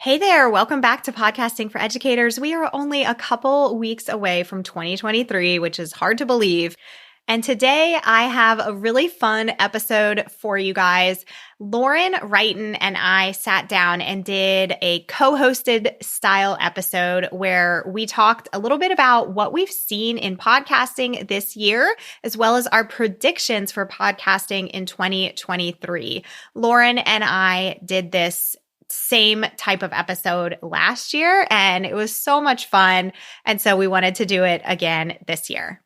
Hey there, welcome back to Podcasting for Educators. We are only a couple weeks away from 2023, which is hard to believe. And today I have a really fun episode for you guys. Lauren Wrighton and I sat down and did a co-hosted style episode where we talked a little bit about what we've seen in podcasting this year, as well as our predictions for podcasting in 2023. Lauren and I did this same type of episode last year, and it was so much fun. And so we wanted to do it again this year.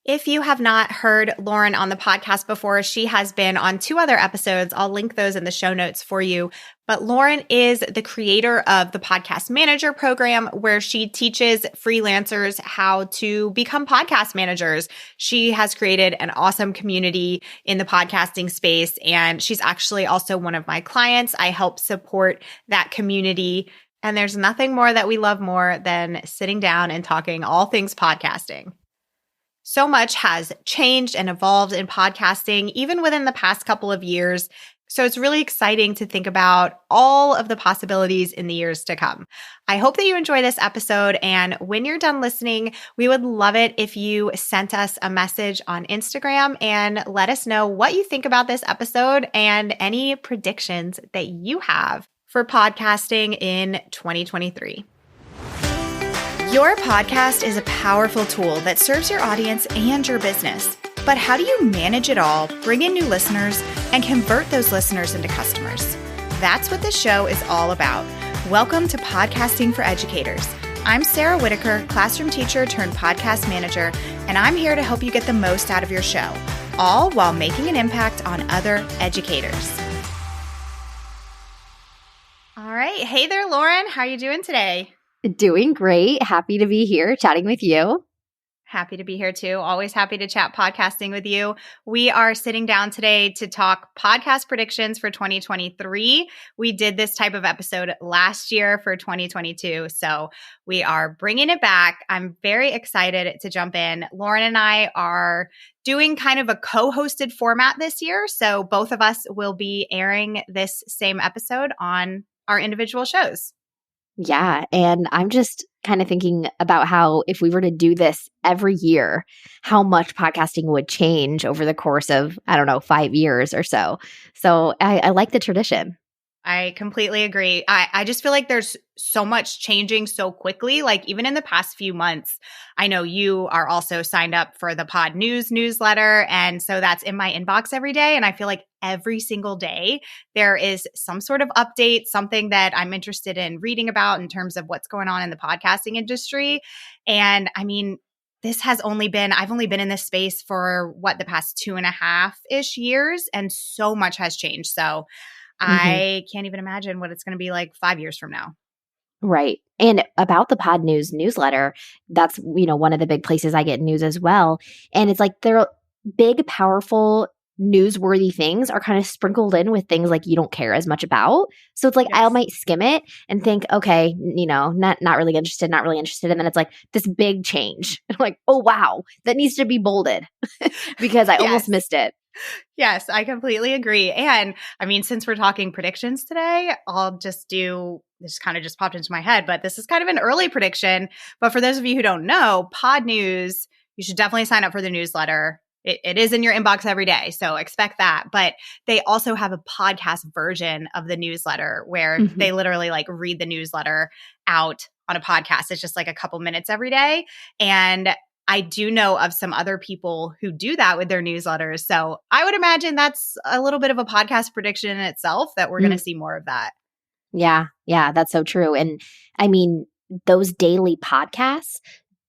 If you have not heard Lauren on the podcast before, she has been on 2 other episodes. I'll link those in the show notes for you. But Lauren is the creator of the Podcast Manager program, where she teaches freelancers how to become podcast managers. She has created an awesome community in the podcasting space, and she's actually also one of my clients. I help support that community. And there's nothing more that we love more than sitting down and talking all things podcasting. So much has changed and evolved in podcasting, even within the past couple of years. So it's really exciting to think about all of the possibilities in the years to come. I hope that you enjoy this episode. And when you're done listening, we would love it if you sent us a message on Instagram and let us know what you think about this episode and any predictions that you have for podcasting in 2023. Your podcast is a powerful tool that serves your audience and your business. But how do you manage it all, bring in new listeners, and convert those listeners into customers? That's what this show is all about. Welcome to Podcasting for Educators. I'm Sarah Whitaker, classroom teacher turned podcast manager, and I'm here to help you get the most out of your show, all while making an impact on other educators. All right. Hey there, Lauren. How are you doing today? Doing great. Happy to be here chatting with you. Happy to be here too. Always happy to chat podcasting with you. We are sitting down today to talk podcast predictions for 2023. We did this type of episode last year for 2022. So we are bringing it back. I'm very excited to jump in. Lauren and I are doing kind of a co-hosted format this year. So both of us will be airing this same episode on our individual shows. Yeah. And I'm just kind of thinking about how if we were to do this every year, how much podcasting would change over the course of, 5 years or so. So I like the tradition. I completely agree. I just feel like there's so much changing so quickly. Like even in the past few months, I know you are also signed up for the Pod News newsletter. And so that's in my inbox every day. And I feel like every single day there is some sort of update, something that I'm interested in reading about in terms of what's going on in the podcasting industry. And I mean, I've only been in this space for the past 2.5-ish years. And so much has changed. So I can't even imagine what it's going to be like 5 years from now. Right. And about the Pod News newsletter, that's, one of the big places I get news as well. And it's like they're big, powerful, newsworthy things are kind of sprinkled in with things like you don't care as much about. So it's like I might skim it and think, okay, not really interested. And then it's like this big change. I'm like, oh, wow, that needs to be bolded because I almost missed it. Yes, I completely agree. And I mean, since we're talking predictions today, I'll just do this kind of just popped into my head, but this is kind of an early prediction. But for those of you who don't know, Pod News, you should definitely sign up for the newsletter. It is in your inbox every day. So expect that. But they also have a podcast version of the newsletter where they literally like read the newsletter out on a podcast. It's just like a couple minutes every day. And I do know of some other people who do that with their newsletters. So I would imagine that's a little bit of a podcast prediction in itself that we're going to see more of that. Yeah, that's so true. And I mean, those daily podcasts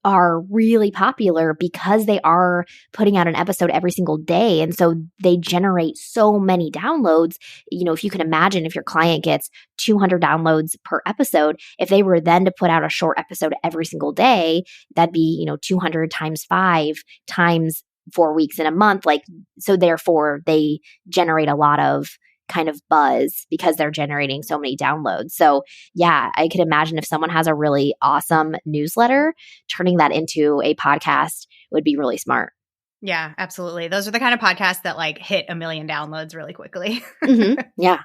are really popular because they are putting out an episode every single day. And so they generate so many downloads. If you can imagine if your client gets 200 downloads per episode, if they were then to put out a short episode every single day, that'd be, 200 times 5 times 4 weeks in a month. So therefore they generate a lot of kind of buzz because they're generating so many downloads. So yeah, I could imagine if someone has a really awesome newsletter, turning that into a podcast would be really smart. Yeah, absolutely. Those are the kind of podcasts that like hit 1 million downloads really quickly. Yeah.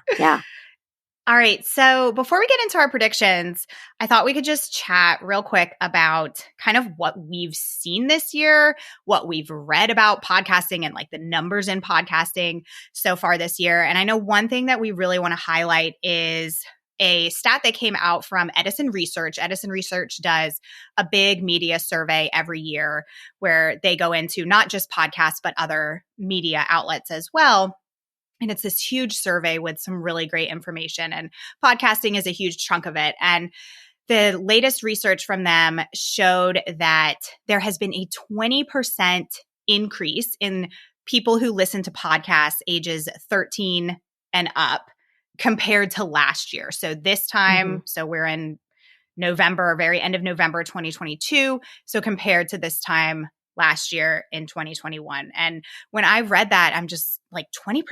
All right. So before we get into our predictions, I thought we could just chat real quick about kind of what we've seen this year, what we've read about podcasting and like the numbers in podcasting so far this year. And I know one thing that we really want to highlight is a stat that came out from Edison Research. Edison Research does a big media survey every year where they go into not just podcasts, but other media outlets as well. And it's this huge survey with some really great information. And podcasting is a huge chunk of it. And the latest research from them showed that there has been a 20% increase in people who listen to podcasts ages 13 and up compared to last year. So this time, so we're in November, very end of November 2022. So compared to this time last year in 2021. And when I read that, I'm just like 20%.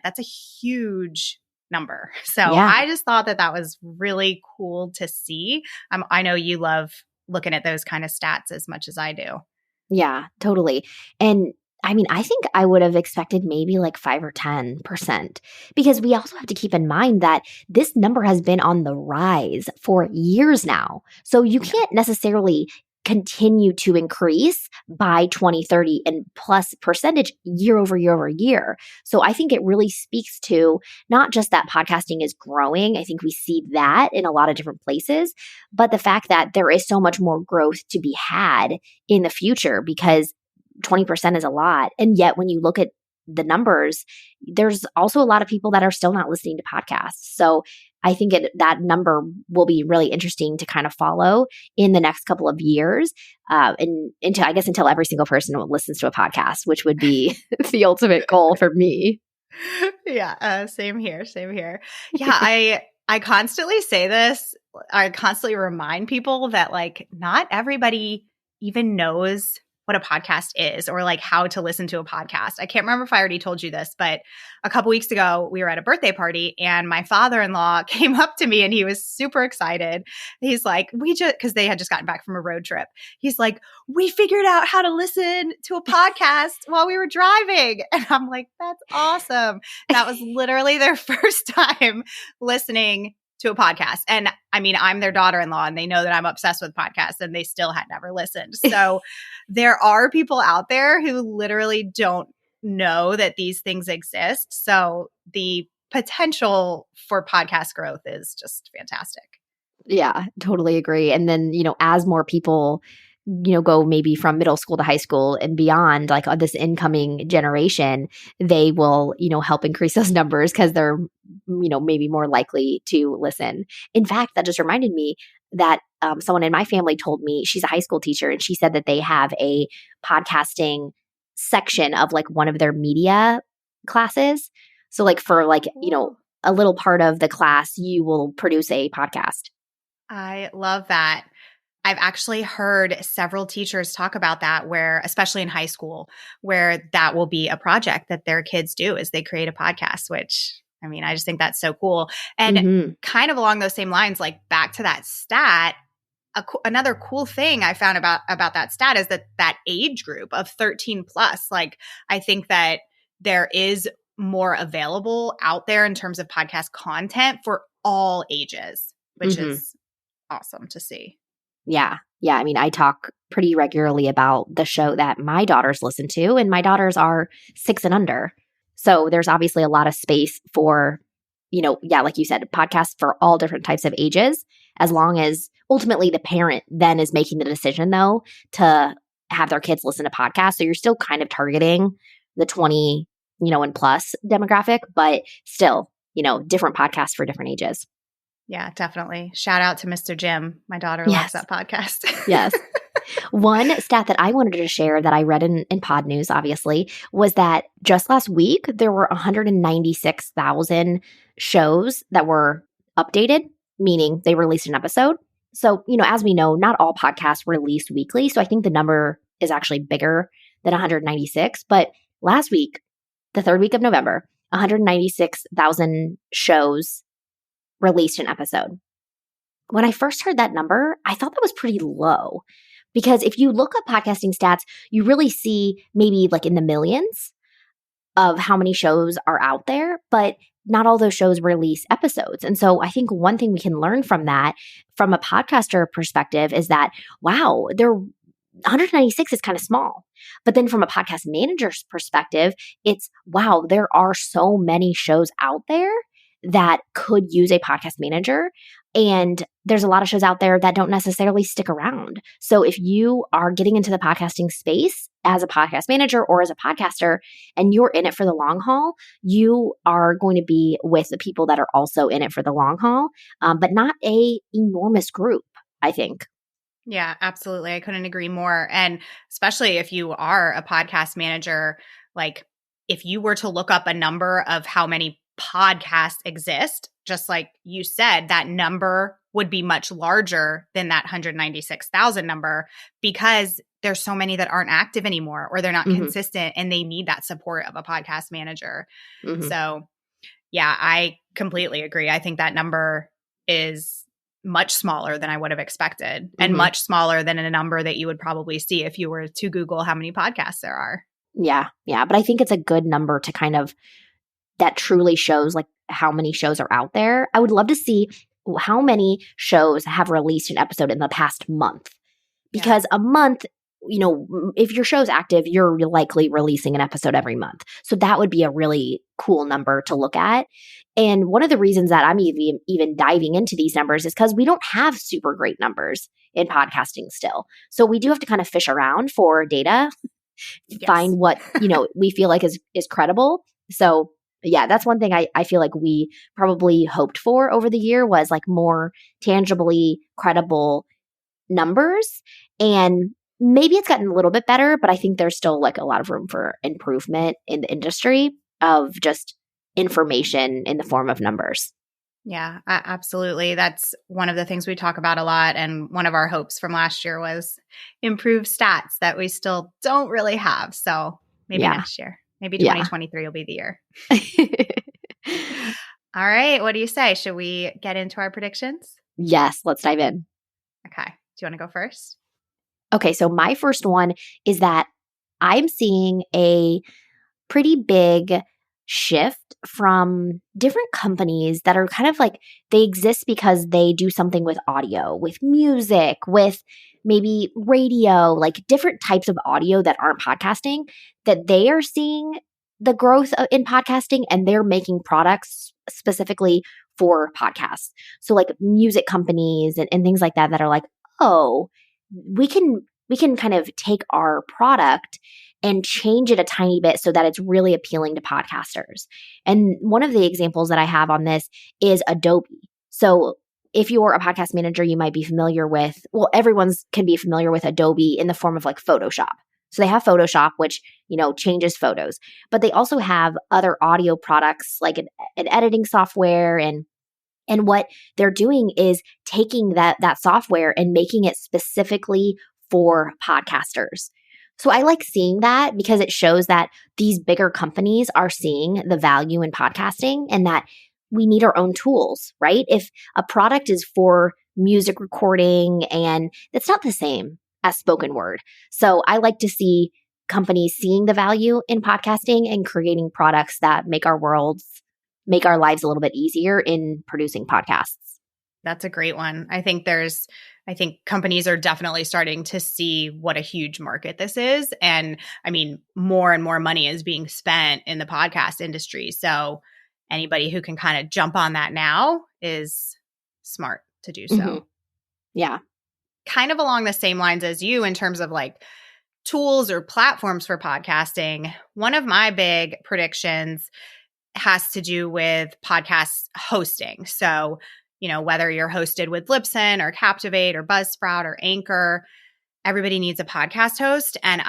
That's a huge number. So Yeah. I just thought that was really cool to see. I know you love looking at those kind of stats as much as I do. Yeah, totally. And I mean, I think I would have expected maybe like 5 or 10% because we also have to keep in mind that this number has been on the rise for years now. So you can't necessarily continue to increase by 20, 30 and plus percentage year over year over year. So I think it really speaks to not just that podcasting is growing. I think we see that in a lot of different places, but the fact that there is so much more growth to be had in the future because 20% is a lot. And yet when you look at the numbers, there's also a lot of people that are still not listening to podcasts. So I think that number will be really interesting to kind of follow in the next couple of years, and until every single person listens to a podcast, which would be the ultimate goal for me. Yeah, same here. Yeah, I constantly say this. I constantly remind people that like not everybody even knows what a podcast is or like how to listen to a podcast. I can't remember if I already told you this, but a couple weeks ago we were at a birthday party and my father-in-law came up to me and he was super excited. He's like, because they had just gotten back from a road trip. He's like, we figured out how to listen to a podcast while we were driving. And I'm like, that's awesome. That was literally their first time listening to a podcast. And I mean, I'm their daughter-in-law and they know that I'm obsessed with podcasts and they still had never listened. So there are people out there who literally don't know that these things exist. So the potential for podcast growth is just fantastic. Yeah, totally agree. And then, as more people, go maybe from middle school to high school and beyond, like this incoming generation, they will, help increase those numbers because they're, maybe more likely to listen. In fact, that just reminded me that someone in my family told me, she's a high school teacher, and she said that they have a podcasting section of like one of their media classes. So like for like, a little part of the class, you will produce a podcast. I love that. I've actually heard several teachers talk about that where, especially in high school, where that will be a project that their kids do as they create a podcast, which I mean, I just think that's so cool. And kind of along those same lines, like back to that stat, another cool thing I found about that stat is that age group of 13 plus, like I think that there is more available out there in terms of podcast content for all ages, which is awesome to see. Yeah. Yeah. I mean, I talk pretty regularly about the show that my daughters listen to, and my daughters are 6 and under. So there's obviously a lot of space for, like you said, podcasts for all different types of ages, as long as ultimately the parent then is making the decision, though, to have their kids listen to podcasts. So you're still kind of targeting the 20, and plus demographic, but still, different podcasts for different ages. Yeah, definitely. Shout out to Mr. Jim. My daughter loves that podcast. Yes. One stat that I wanted to share that I read in Pod News, obviously, was that just last week, there were 196,000 shows that were updated, meaning they released an episode. So, as we know, not all podcasts release weekly. So I think the number is actually bigger than 196. But last week, the third week of November, 196,000 shows released an episode. When I first heard that number, I thought that was pretty low because if you look up podcasting stats, you really see maybe like in the millions of how many shows are out there. But not all those shows release episodes. And so I think one thing we can learn from that, from a podcaster perspective, is that, wow, 196 is kind of small. But then from a podcast manager's perspective, it's, wow, there are so many shows out there that could use a podcast manager. And there's a lot of shows out there that don't necessarily stick around. So if you are getting into the podcasting space as a podcast manager or as a podcaster, and you're in it for the long haul, you are going to be with the people that are also in it for the long haul, but not a enormous group, I think. Yeah, absolutely. I couldn't agree more. And especially if you are a podcast manager, like if you were to look up a number of how many podcasts exist, just like you said, that number would be much larger than that 196,000 number, because there's so many that aren't active anymore, or they're not consistent, and they need that support of a podcast manager. So yeah, I completely agree. I think that number is much smaller than I would have expected, and much smaller than a number that you would probably see if you were to Google how many podcasts there are. Yeah. But I think it's a good number to kind of, that truly shows like how many shows are out there. I would love to see how many shows have released an episode in the past month, because a month, if your show's active, you're likely releasing an episode every month. So that would be a really cool number to look at. And one of the reasons that I'm even diving into these numbers is because we don't have super great numbers in podcasting still. So we do have to kind of fish around for data, find what, we feel like is credible. So yeah, that's one thing I feel like we probably hoped for over the year, was like more tangibly credible numbers. And maybe it's gotten a little bit better, but I think there's still like a lot of room for improvement in the industry of just information in the form of numbers. Yeah, absolutely. That's one of the things we talk about a lot. And one of our hopes from last year was improved stats that we still don't really have. So maybe next year, maybe 2023 will be the year. All right. What do you say? Should we get into our predictions? Yes, let's dive in. Okay. Do you want to go first? Okay. So my first one is that I'm seeing a pretty big shift from different companies that are kind of like, they exist because they do something with audio, with music, with maybe radio, like different types of audio that aren't podcasting, that they are seeing the growth in podcasting, and they're making products specifically for podcasts. So like music companies and things like that are like, oh, we can kind of take our product and change it a tiny bit so that it's really appealing to podcasters. And one of the examples that I have on this is Adobe. So if you're a podcast manager, you might be familiar with, everyone's can be familiar with Adobe in the form of like Photoshop. So they have Photoshop, which, changes photos, but they also have other audio products like an editing software, and what they're doing is taking that software and making it specifically for podcasters. So I like seeing that, because it shows that these bigger companies are seeing the value in podcasting, and that we need our own tools, right? If a product is for music recording, and it's not the same as spoken word. So I like to see companies seeing the value in podcasting and creating products that make our lives a little bit easier in producing podcasts. That's a great one. I think companies are definitely starting to see what a huge market this is. And I mean, more and more money is being spent in the podcast industry. So anybody who can kind of jump on that now is smart to do so. Yeah. Kind of along the same lines as you in terms of like tools or platforms for podcasting, one of my big predictions has to do with podcast hosting. So, whether you're hosted with Libsyn or Captivate or Buzzsprout or Anchor, everybody needs a podcast host. And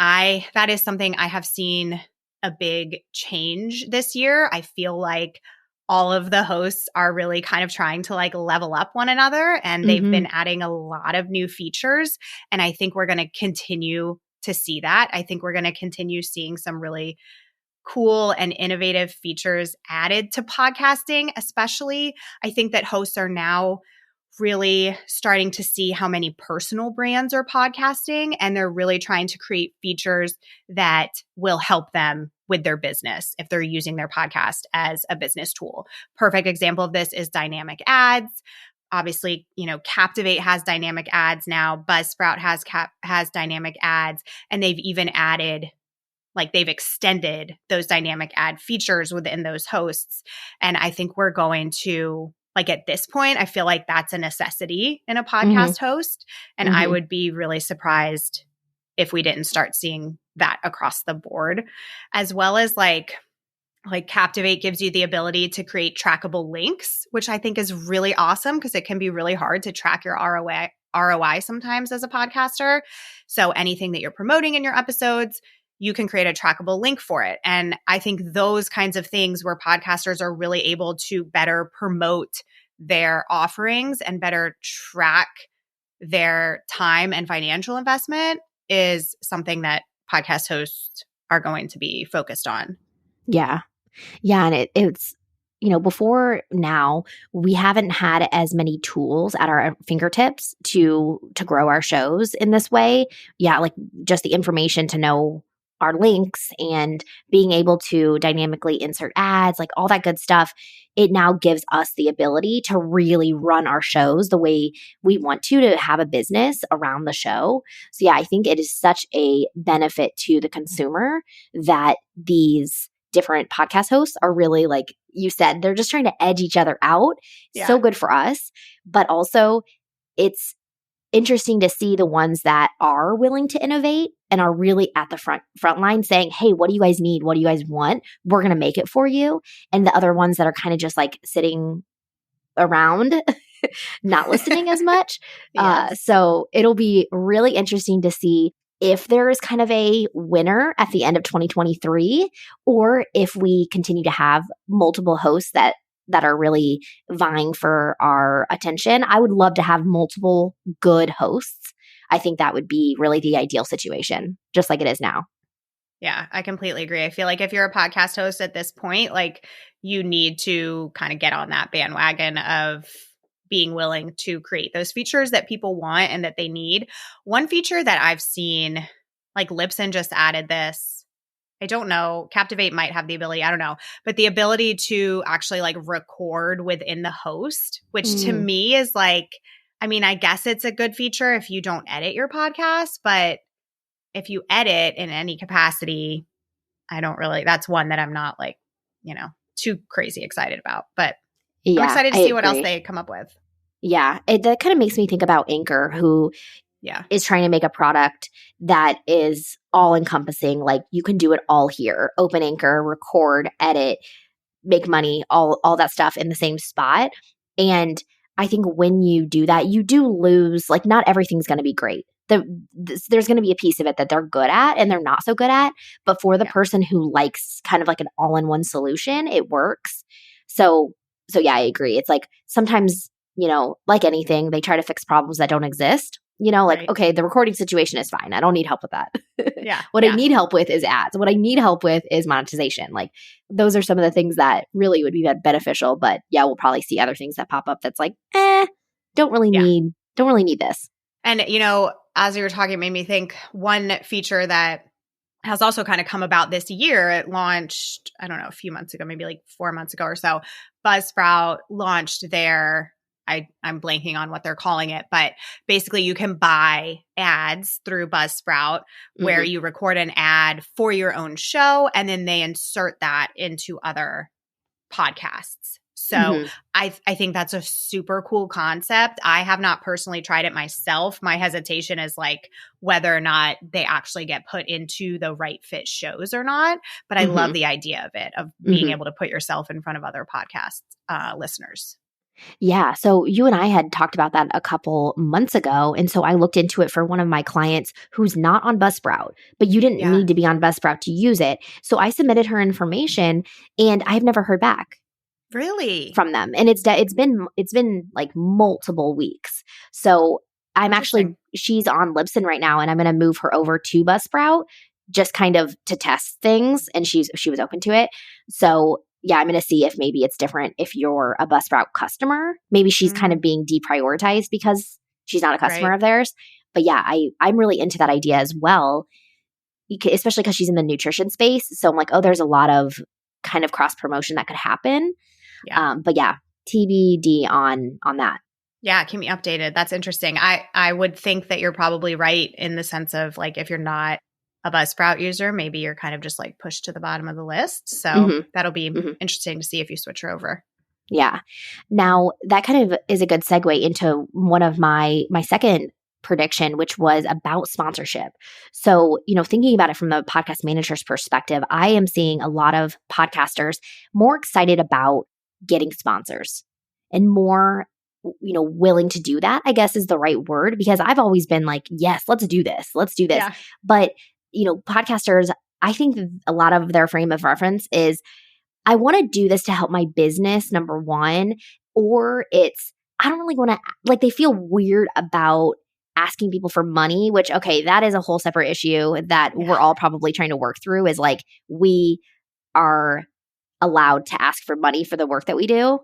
that is something I have seen a big change this year. I feel like all of the hosts are really kind of trying to like level up one another, and they've been adding a lot of new features. And I think we're going to continue to see that. I think we're going to continue seeing some really cool and innovative features added to podcasting, especially. I think that hosts are now really starting to see how many personal brands are podcasting, and they're really trying to create features that will help them with their business if they're using their podcast as a business tool. Perfect example of this is dynamic ads. Obviously, Captivate has dynamic ads now. Buzzsprout has dynamic ads, and they've even added, they've extended those dynamic ad features within those hosts. And I think we're going to, at this point, I feel like that's a necessity in a podcast host. And I would be really surprised if we didn't start seeing that across the board, as well as like Captivate gives you the ability to create trackable links, which I think is really awesome because it can be really hard to track your ROI sometimes as a podcaster. So anything that you're promoting in your episodes, you can create a trackable link for it. And I think those kinds of things where podcasters are really able to better promote their offerings and better track their time and financial investment is something that podcast hosts are going to be focused on. Yeah. Yeah. And it's, before now, we haven't had as many tools at our fingertips to grow our shows in this way. Yeah. Like just the information to know our links and being able to dynamically insert ads, like all that good stuff. It now gives us the ability to really run our shows the way we want to have a business around the show. So yeah, I think it is such a benefit to the consumer that these different podcast hosts are really, like you said, they're just trying to edge each other out. Yeah. So good for us. But also it's interesting to see the ones that are willing to innovate and are really at the front line saying, hey, what do you guys need? What do you guys want? We're going to make it for you. And the other ones that are kind of just like sitting around, not listening as much. Yes. So it'll be really interesting to see if there is kind of a winner at the end of 2023, or if we continue to have multiple hosts that are really vying for our attention. I would love to have multiple good hosts. I think that would be really the ideal situation, just like it is now. Yeah, I completely agree. I feel like if you're a podcast host at this point, you need to kind of get on that bandwagon of being willing to create those features that people want and that they need. One feature that I've seen, Libsyn just added this. I don't know. Captivate might have the ability. I don't know. But the ability to actually record within the host, which to me is I guess it's a good feature if you don't edit your podcast. But if you edit in any capacity, that's one that I'm not too crazy excited about. But yeah, I'm excited to see what else they come up with. Yeah. That kind of makes me think about Anchor, who is trying to make a product that is all encompassing. Like you can do it all here. Open Anchor, record, edit, make money, all that stuff in the same spot. And I think when you do that, you do lose, not everything's going to be great. There's going to be a piece of it that they're good at and they're not so good at. But for the person who likes kind of like an all-in-one solution, it works. So yeah, I agree. It's sometimes, like anything, they try to fix problems that don't exist. Right. Okay, the recording situation is fine. I don't need help with that. Yeah. What I need help with is ads. What I need help with is monetization. Those are some of the things that really would be beneficial. But yeah, we'll probably see other things that pop up that's don't really need this. And, as you were talking, it made me think one feature that has also kind of come about this year. It launched, I don't know, a few months ago, maybe 4 months ago or so. Buzzsprout launched their, I'm blanking on what they're calling it, but basically you can buy ads through Buzzsprout where you record an ad for your own show and then they insert that into other podcasts. So I think that's a super cool concept. I have not personally tried it myself. My hesitation is whether or not they actually get put into the right fit shows or not. But I love the idea of it, of being able to put yourself in front of other podcast listeners. Yeah. So you and I had talked about that a couple months ago. And so I looked into it for one of my clients who's not on Buzzsprout, but you didn't need to be on Buzzsprout to use it. So I submitted her information and I've never heard back. Really? From them. And it's been multiple weeks. So she's on Libsyn right now and I'm going to move her over to Buzzsprout just kind of to test things. And she was open to it. So I'm going to see if maybe it's different if you're a Buzzsprout customer. Maybe she's kind of being deprioritized because she's not a customer of theirs. But yeah, I'm really into that idea as well, especially because she's in the nutrition space. So I'm like, oh, there's a lot of kind of cross promotion that could happen. Yeah. But yeah, TBD on that. Yeah, keep me updated. That's interesting. I would think that you're probably right in the sense of like if you're not a Buzzsprout user, maybe you're kind of just like pushed to the bottom of the list. So that'll be interesting to see if you switch her over. Yeah. Now that kind of is a good segue into one of my second prediction, which was about sponsorship. So, thinking about it from the podcast manager's perspective, I am seeing a lot of podcasters more excited about getting sponsors and more willing to do that, I guess is the right word, because I've always been like, yes, let's do this. Yeah. But, podcasters, I think a lot of their frame of reference is, I want to do this to help my business, number one, or it's, I don't really want to, like, they feel weird about asking people for money, which, okay, that is a whole separate issue that we're all probably trying to work through, is like, we are allowed to ask for money for the work that we do.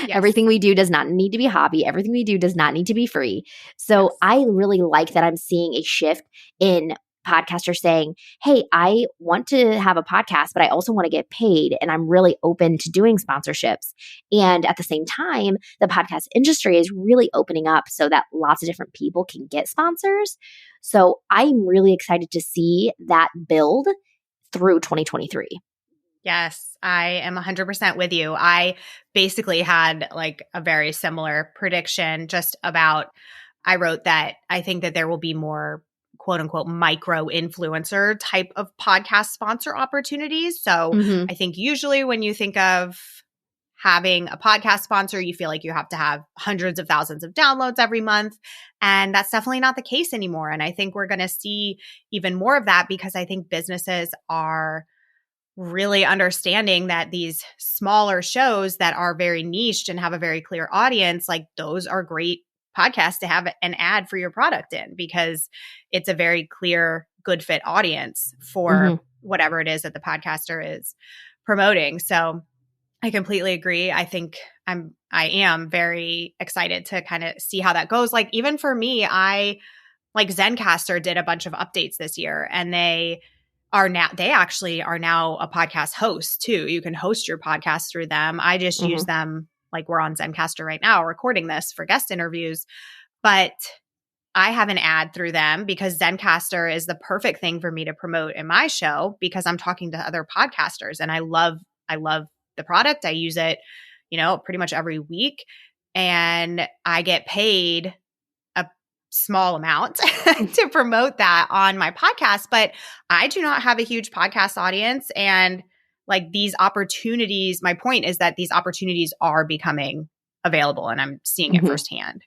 Everything we do does not need to be a hobby. Everything we do does not need to be free. So I really like that I'm seeing a shift in podcasters saying, hey, I want to have a podcast, but I also want to get paid. And I'm really open to doing sponsorships. And at the same time, the podcast industry is really opening up so that lots of different people can get sponsors. So I'm really excited to see that build through 2023. Yes, I am 100% with you. I basically had like a very similar prediction just about, I wrote that I think that there will be more quote unquote micro influencer type of podcast sponsor opportunities. So I think usually when you think of having a podcast sponsor, you feel like you have to have hundreds of thousands of downloads every month. And that's definitely not the case anymore. And I think we're going to see even more of that because I think businesses are really understanding that these smaller shows that are very niched and have a very clear audience, like those are great podcasts to have an ad for your product in because it's a very clear, good fit audience for whatever it is that the podcaster is promoting. So I completely agree. I think I am very excited to kind of see how that goes. Like even for me, like Zencastr did a bunch of updates this year and they actually are now a podcast host too. You can host your podcast through them. I just use them, like we're on Zencastr right now recording this for guest interviews, but I have an ad through them because Zencastr is the perfect thing for me to promote in my show because I'm talking to other podcasters and I love the product. I use it, pretty much every week and I get paid small amount to promote that on my podcast, but I do not have a huge podcast audience. And like these opportunities, my point is that these opportunities are becoming available and I'm seeing it firsthand.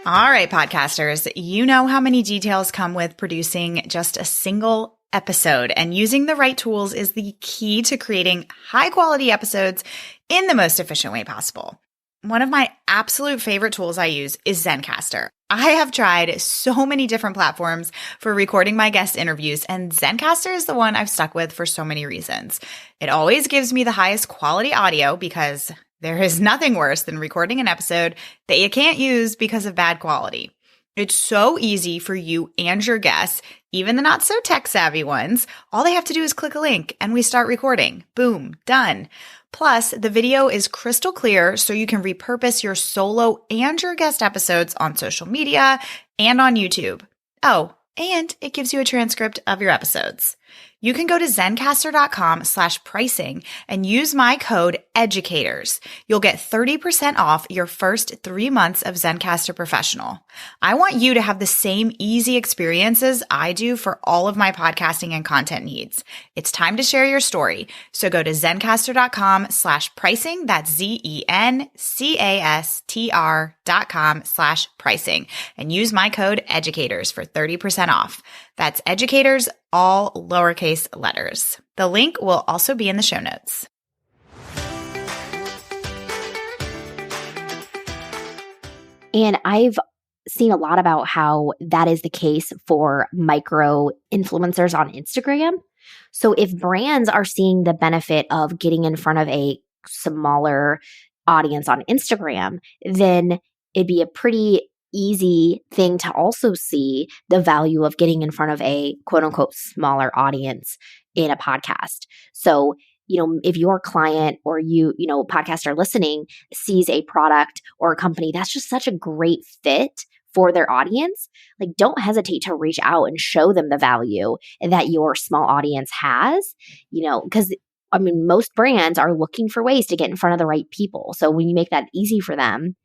All right, podcasters, you know how many details come with producing just a single episode, and using the right tools is the key to creating high quality episodes in the most efficient way possible. One of my absolute favorite tools I use is Zencastr. I have tried so many different platforms for recording my guest interviews, and Zencastr is the one I've stuck with for so many reasons. It always gives me the highest quality audio because there is nothing worse than recording an episode that you can't use because of bad quality. It's so easy for you and your guests, even the not so tech savvy ones. All they have to do is click a link and we start recording. Boom, done. Plus, the video is crystal clear so you can repurpose your solo and your guest episodes on social media and on YouTube. Oh, and it gives you a transcript of your episodes. You can go to zencastr.com/pricing and use my code EDUCATORS. You'll get 30% off your first 3 months of Zencastr Professional. I want you to have the same easy experiences I do for all of my podcasting and content needs. It's time to share your story. So go to zencastr.com/pricing. That's zencastr.com/pricing and use my code EDUCATORS for 30% off. That's EDUCATORS, all lowercase letters. The link will also be in the show notes. And I've seen a lot about how that is the case for micro influencers on Instagram. So if brands are seeing the benefit of getting in front of a smaller audience on Instagram, then it'd be a pretty easy thing to also see the value of getting in front of a quote unquote smaller audience in a podcast. So, if your client or podcaster listening sees a product or a company that's just such a great fit for their audience, like don't hesitate to reach out and show them the value that your small audience has, because most brands are looking for ways to get in front of the right people. So when you make that easy for them,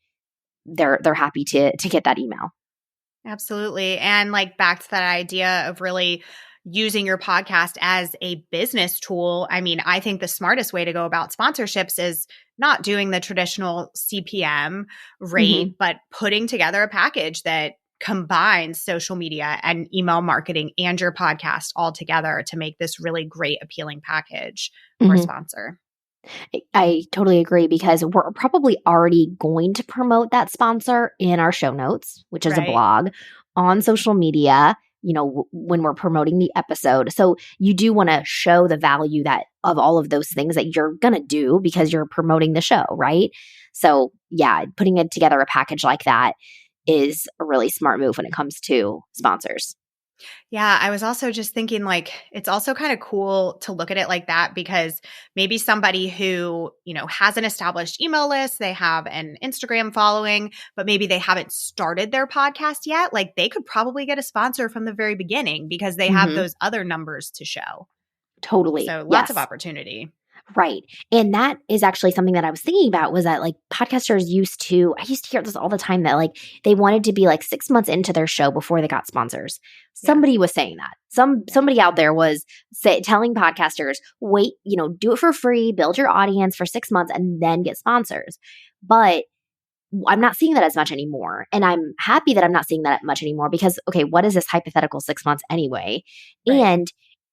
they're happy to get that email. Absolutely. And like back to that idea of really using your podcast as a business tool. I think the smartest way to go about sponsorships is not doing the traditional CPM rate, but putting together a package that combines social media and email marketing and your podcast all together to make this really great, appealing package for a sponsor. I totally agree, because we're probably already going to promote that sponsor in our show notes, which is a blog, on social media, when we're promoting the episode. So you do want to show the value of all of those things that you're going to do because you're promoting the show, right? So yeah, putting it together a package like that is a really smart move when it comes to sponsors. Yeah, I was also just thinking it's also kind of cool to look at it like that, because maybe somebody who, has an established email list, they have an Instagram following, but maybe they haven't started their podcast yet. Like they could probably get a sponsor from the very beginning because they have those other numbers to show. Totally. So lots of opportunity. Right. And that is actually something that I was thinking about, was that podcasters I used to hear this all the time, that they wanted to be 6 months into their show before they got sponsors. Somebody was saying that. Somebody out there was telling podcasters, wait, do it for free, build your audience for 6 months and then get sponsors. But I'm not seeing that as much anymore. And I'm happy that I'm not seeing that much anymore, because, okay, what is this hypothetical 6 months anyway? Right. And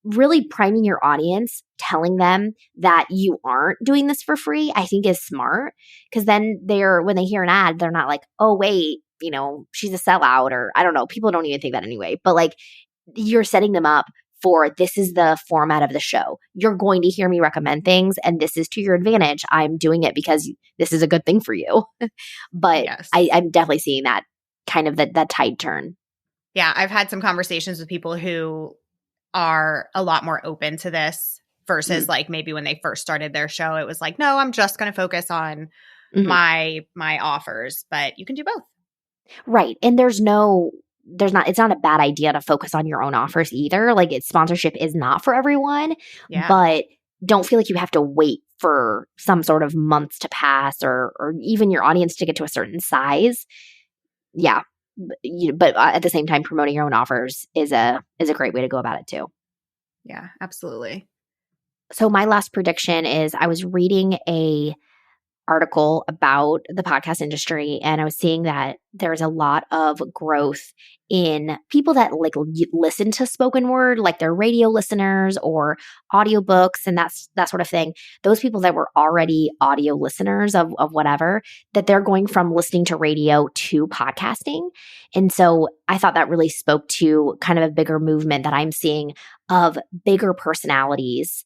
really priming your audience, telling them that you aren't doing this for free, I think is smart, because then when they hear an ad, they're not like, oh, wait, she's a sellout, or I don't know. People don't even think that anyway. But you're setting them up for, this is the format of the show. You're going to hear me recommend things, and this is to your advantage. I'm doing it because this is a good thing for you. But yes. I'm definitely seeing that kind of that tide turn. Yeah, I've had some conversations with people who are a lot more open to this versus maybe when they first started their show, it was no, I'm just going to focus on my offers, but you can do both. Right. And it's not a bad idea to focus on your own offers either. Sponsorship is not for everyone, but don't feel like you have to wait for some sort of months to pass or even your audience to get to a certain size. Yeah. But at the same time, promoting your own offers is a great way to go about it too. Yeah, absolutely. So my last prediction is, I was reading a article about the podcast industry, and I was seeing that there's a lot of growth in people that listen to spoken word, like they're radio listeners or audiobooks and that sort of thing. Those people that were already audio listeners of whatever, that they're going from listening to radio to podcasting. And so I thought that really spoke to kind of a bigger movement that I'm seeing of bigger personalities,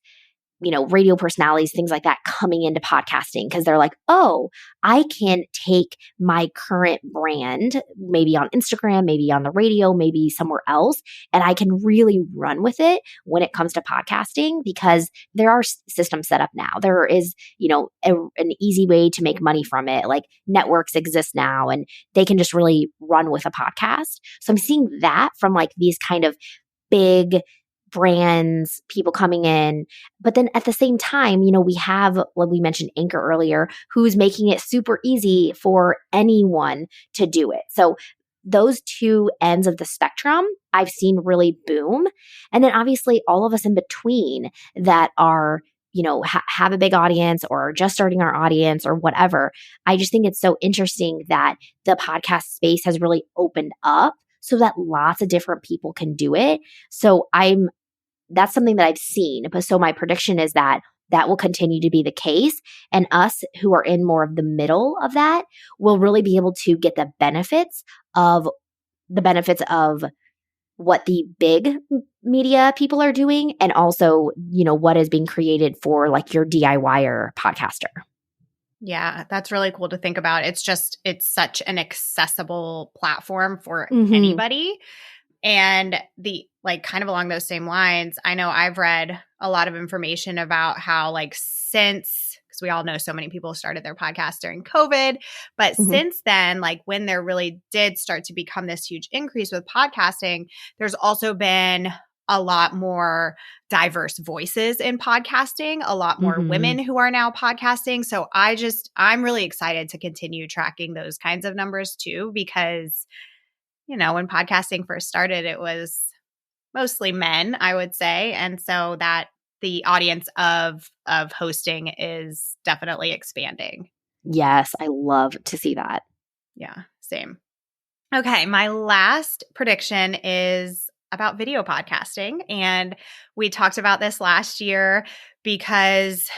radio personalities, things like that, coming into podcasting, because they're like, oh, I can take my current brand, maybe on Instagram, maybe on the radio, maybe somewhere else, and I can really run with it when it comes to podcasting, because there are systems set up now. There is, an easy way to make money from it. Networks exist now, and they can just really run with a podcast. So I'm seeing that from these kind of big brands, people coming in. But then at the same time, we have, like we mentioned, Anchor earlier, who's making it super easy for anyone to do it. So those two ends of the spectrum I've seen really boom. And then obviously all of us in between that are, have a big audience or just starting our audience or whatever. I just think it's so interesting that the podcast space has really opened up so that lots of different people can do it. So that's something that I've seen. But so my prediction is that that will continue to be the case. And us who are in more of the middle of that will really be able to get the benefits of what the big media people are doing, and also, what is being created for like your DIYer podcaster. Yeah, that's really cool to think about. It's such an accessible platform for Mm-hmm. anybody. And kind of along those same lines, I know I've read a lot of information about how because we all know so many people started their podcast during COVID, but Mm-hmm. since then, when there really did start to become this huge increase with podcasting, there's also been a lot more diverse voices in podcasting, a lot more Mm-hmm. women who are now podcasting. So I'm really excited to continue tracking those kinds of numbers too, because when podcasting first started, it was mostly men, I would say. And so that the audience of hosting is definitely expanding. Yes, I love to see that. Yeah, same. Okay, my last prediction is about video podcasting. And we talked about this last year because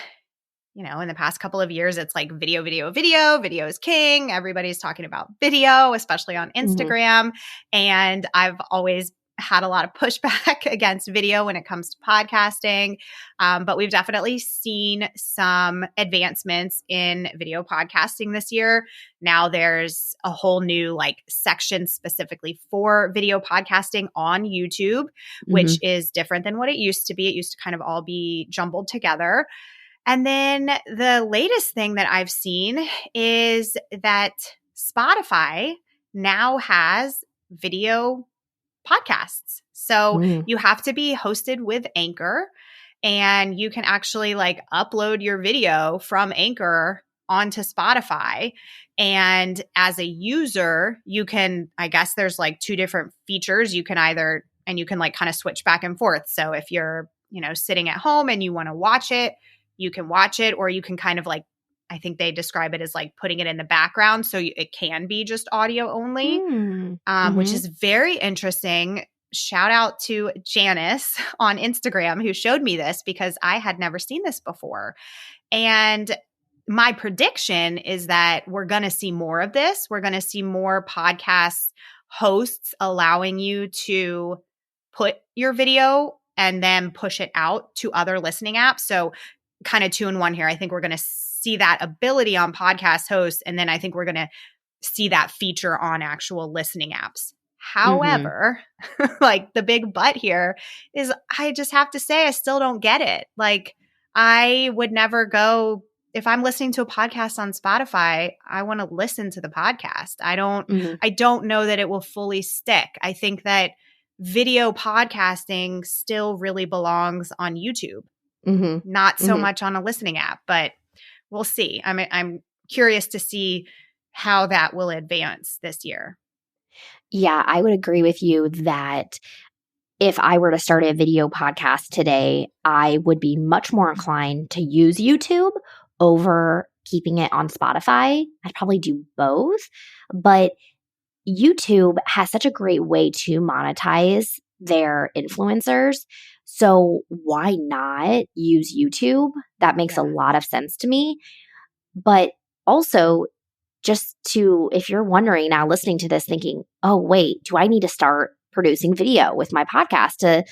in the past couple of years, it's like video is king. Everybody's talking about video, especially on Instagram. And I've always had a lot of pushback against video when it comes to podcasting. But we've definitely seen some advancements in video podcasting this year. Now there's a whole new section specifically for video podcasting on YouTube, which is different than what it used to be. It used to kind of all be jumbled together. And then the latest thing that I've seen is that Spotify now has video podcasts. So you have to be hosted with Anchor, and you can actually upload your video from Anchor onto Spotify. And as a user, you can, I guess there's two different features. You can kind of switch back and forth. So if you're, sitting at home and you want to watch it, you can watch it, or you can kind of I think they describe it as putting it in the background. So it can be just audio only, which is very interesting. Shout out to Janice on Instagram who showed me this, because I had never seen this before. And my prediction is that we're going to see more of this. We're going to see more podcast hosts allowing you to put your video and then push it out to other listening apps. So kind of 2 in 1 here. I think we're going to see that ability on podcast hosts, and then I think we're going to see that feature on actual listening apps. However, the big but here is I just have to say I still don't get it. I would never go, if I'm listening to a podcast on Spotify, I want to listen to the podcast. I don't know that it will fully stick. I think that video podcasting still really belongs on YouTube. Not so much on a listening app, but we'll see. I'm curious to see how that will advance this year. Yeah, I would agree with you that if I were to start a video podcast today, I would be much more inclined to use YouTube over keeping it on Spotify. I'd probably do both, but YouTube has such a great way to monetize their influencers. So why not use YouTube? That makes a lot of sense to me. But also, if you're wondering now listening to this thinking, oh, wait, do I need to start producing video with my podcast to,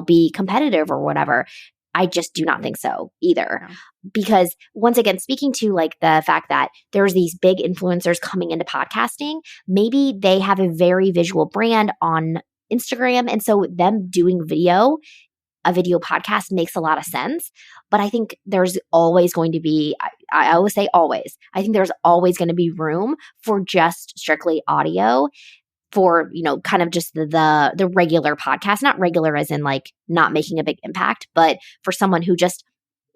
be competitive or whatever? I just do not think so either. No. Because once again, speaking to the fact that there's these big influencers coming into podcasting, maybe they have a very visual brand on Instagram. And so them doing a video podcast makes a lot of sense. But I think there's always going to be, I always say always, I think there's always going to be room for just strictly audio for, kind of just the regular podcast, not regular as in not making a big impact, but for someone who just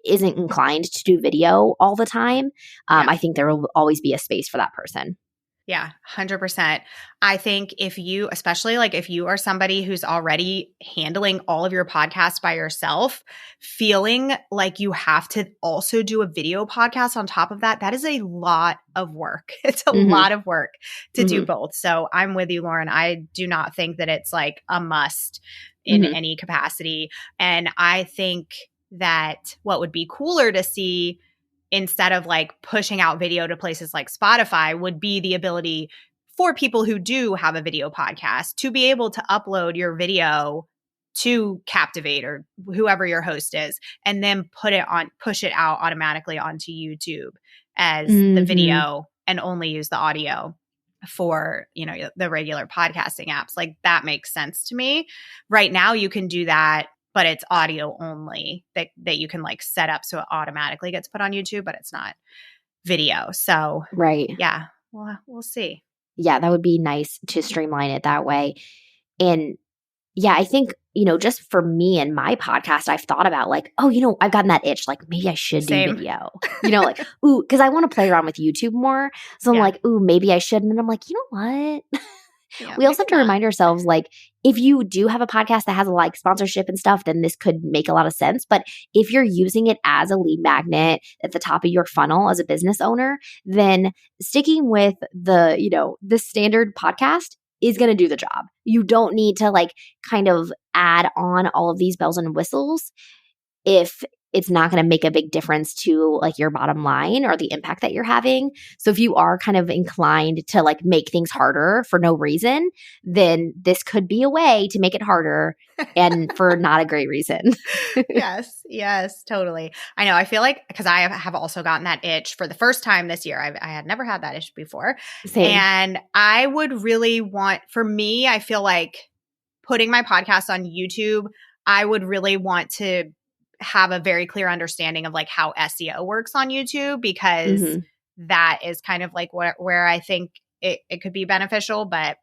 isn't inclined to do video all the time. I think there will always be a space for that person. Yeah, 100%. I think especially if you are somebody who's already handling all of your podcasts by yourself, feeling like you have to also do a video podcast on top of that, that is a lot of work. It's a lot of work to do both. So I'm with you, Lauren. I do not think that it's a must in any capacity. And I think that what would be cooler to see instead of like pushing out video to places like Spotify would be the ability for people who do have a video podcast to be able to upload your video to Captivate or whoever your host is, and then push it out automatically onto YouTube as the video and only use the audio for, the regular podcasting apps. Like that makes sense to me. Right now you can do that, but it's audio only that you can like set up so it automatically gets put on YouTube, but it's not video. So right. Yeah, we'll see. Yeah, that would be nice to streamline it that way. And yeah, I think, just for me and my podcast, I've thought about like, oh, I've gotten that itch. Like maybe I should do video, like, ooh, because I want to play around with YouTube more. So I'm like, ooh, maybe I should. And then I'm like, you know what? Yeah, we also have to remind ourselves, like, if you do have a podcast that has like sponsorship and stuff, then this could make a lot of sense. But if you're using it as a lead magnet at the top of your funnel as a business owner, then sticking with the standard podcast is going to do the job. You don't need to like kind of add on all of these bells and whistles if it's not going to make a big difference to like your bottom line or the impact that you're having. So if you are kind of inclined to like make things harder for no reason, then this could be a way to make it harder and for not a great reason. Yes, totally. I know. I feel like because I have also gotten that itch for the first time this year. I had never had that itch before. Same. And I would really for me, I feel like putting my podcast on YouTube, I would really want to have a very clear understanding of like how SEO works on YouTube, because that is kind of like where I think it could be beneficial, but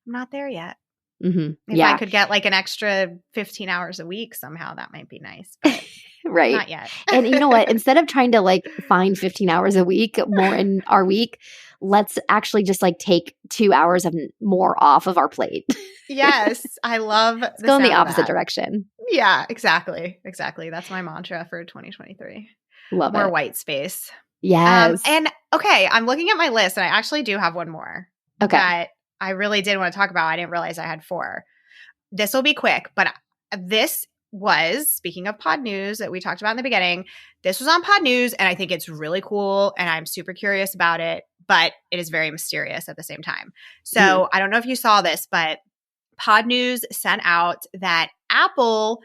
I'm not there yet. If I could get like an extra 15 hours a week somehow, that might be nice. But right. Not yet. And you know what? Instead of trying to like find 15 hours a week more in our week, let's actually just like take 2 hours of more off of our plate. Yes. I love Let's go in the opposite direction. Yeah, exactly. That's my mantra for 2023. Love more it. white space. Yes. And okay, I'm looking at my list and I actually do have one more. Okay. That I really did want to talk about. I didn't realize I had 4. This will be quick, but this was, speaking of Pod News that we talked about in the beginning, this was on Pod News and I think it's really cool and I'm super curious about it, but it is very mysterious at the same time. So I don't know if you saw this, but Pod News sent out that Apple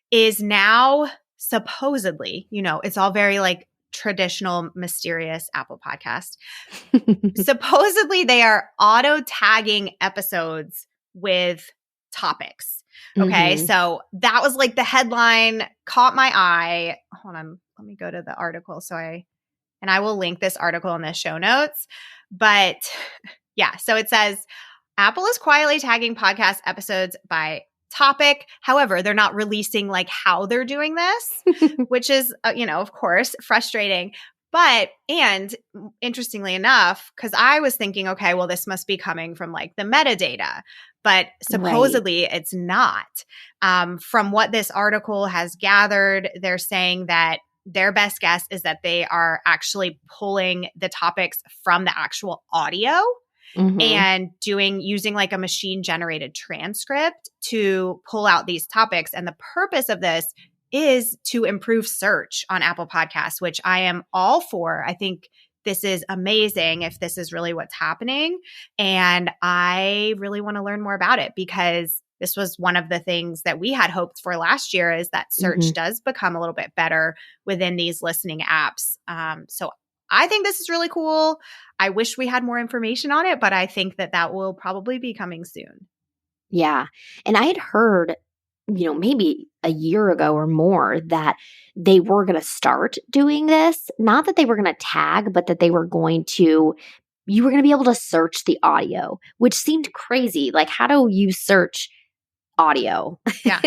is now supposedly, it's all very like traditional, mysterious Apple podcast. Supposedly they are auto tagging episodes with topics. Okay. So that was like the headline caught my eye. Hold on. Let me go to the article. And I will link this article in the show notes. But yeah, so it says Apple is quietly tagging podcast episodes by topic. However, they're not releasing like how they're doing this, which is, of course, frustrating. But, and interestingly enough, because I was thinking, okay, well, this must be coming from like the metadata, but supposedly it's not. From what this article has gathered, they're saying that their best guess is that they are actually pulling the topics from the actual audio and using like a machine generated transcript to pull out these topics. And the purpose of this is to improve search on Apple Podcasts, which I am all for. I think this is amazing if this is really what's happening. And I really want to learn more about it because this was one of the things that we had hoped for last year, is that search does become a little bit better within these listening apps. So I think this is really cool. I wish we had more information on it, but I think that will probably be coming soon. Yeah. And I had heard, maybe a year ago or more that they were going to start doing this. Not that they were going to tag, but that they were you were going to be able to search the audio, which seemed crazy. Like, how do you search audio? Yeah.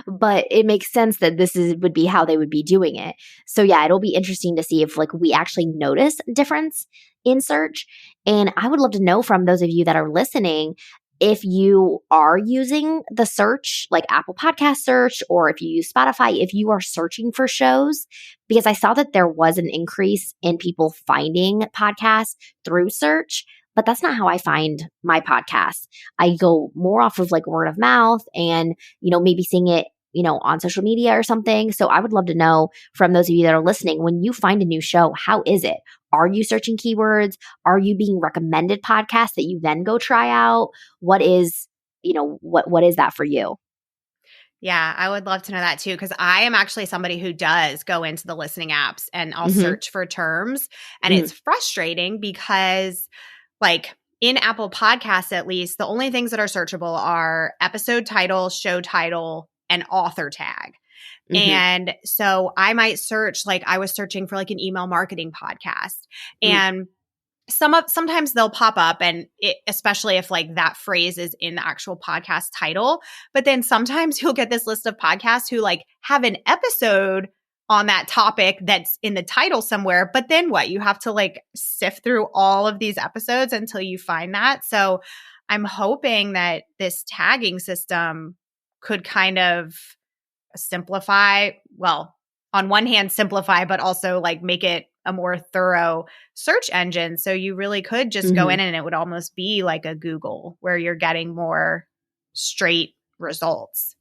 But it makes sense that would be how they would be doing it. So yeah, it'll be interesting to see if like we actually notice a difference in search. And I would love to know from those of you that are listening, if you are using the search, like Apple Podcast search, or if you use Spotify, if you are searching for shows, because I saw that there was an increase in people finding podcasts through search, but that's not how I find my podcasts. I go more off of like word of mouth and, maybe seeing it on social media or something. So I would love to know from those of you that are listening, when you find a new show, how is it? Are you searching keywords? Are you being recommended podcasts that you then go try out? What is, what is that for you? Yeah, I would love to know that too, because I am actually somebody who does go into the listening apps and I'll search for terms. And it's frustrating because, like, in Apple Podcasts, at least, the only things that are searchable are episode title, show title, and author tag. And so I might search, like I was searching for like an email marketing podcast, and sometimes they'll pop up, and especially if like that phrase is in the actual podcast title. But then sometimes you'll get this list of podcasts who like have an episode on that topic that's in the title somewhere. But then what? You have to like sift through all of these episodes until you find that. So I'm hoping that this tagging system could kind of simplify, well, on one hand, simplify, but also like make it a more thorough search engine. So you really could just go in and it would almost be like a Google where you're getting more straight results.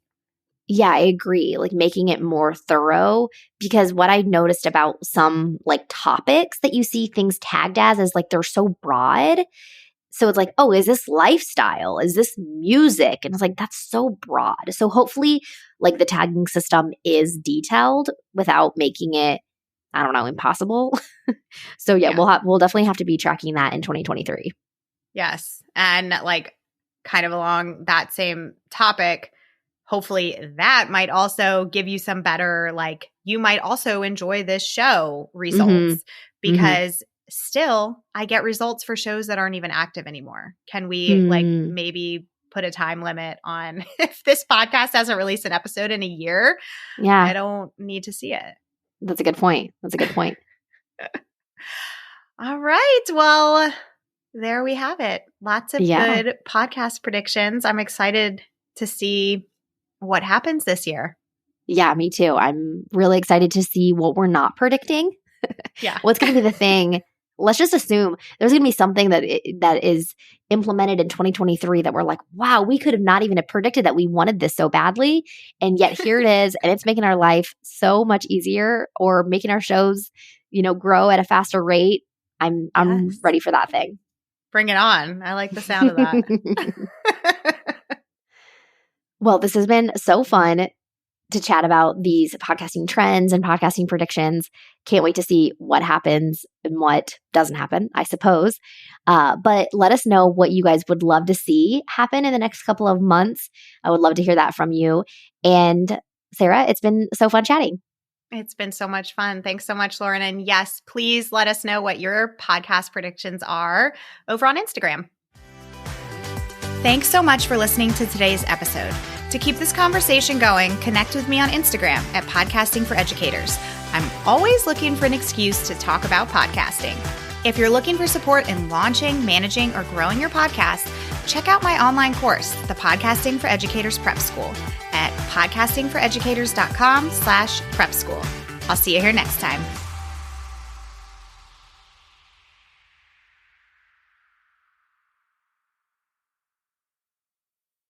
Yeah, I agree. Like making it more thorough, because what I noticed about some like topics that you see things tagged as is like they're so broad. So it's like, oh, is this lifestyle? Is this music? And it's like, that's so broad. So hopefully like the tagging system is detailed without making it, I don't know, impossible. So yeah, we'll definitely have to be tracking that in 2023. Yes. And like kind of along that same topic, hopefully that might also give you some better, like you might also enjoy this show results, because still I get results for shows that aren't even active anymore. Can we like maybe put a time limit on if this podcast hasn't released an episode in a year? Yeah. I don't need to see it. That's a good point. All right. Well, there we have it. Lots of good podcast predictions. I'm excited to see what happens this year. Yeah, me too. I'm really excited to see what we're not predicting. Yeah. What's going to be the thing? Let's just assume there's going to be something that is implemented in 2023 that we're like, wow, we could have not even have predicted that we wanted this so badly. And yet here it is. And it's making our life so much easier, or making our shows, grow at a faster rate. I'm ready for that thing. Bring it on. I like the sound of that. Well, this has been so fun to chat about these podcasting trends and podcasting predictions. Can't wait to see what happens and what doesn't happen, I suppose. But let us know what you guys would love to see happen in the next couple of months. I would love to hear that from you. And Sarah, it's been so fun chatting. It's been so much fun. Thanks so much, Lauren. And yes, please let us know what your podcast predictions are over on Instagram. Thanks so much for listening to today's episode. To keep this conversation going, connect with me on Instagram at Podcasting for Educators. I'm always looking for an excuse to talk about podcasting. If you're looking for support in launching, managing, or growing your podcast, check out my online course, the Podcasting for Educators Prep School, at podcastingforeducators.com/prep school. I'll see you here next time.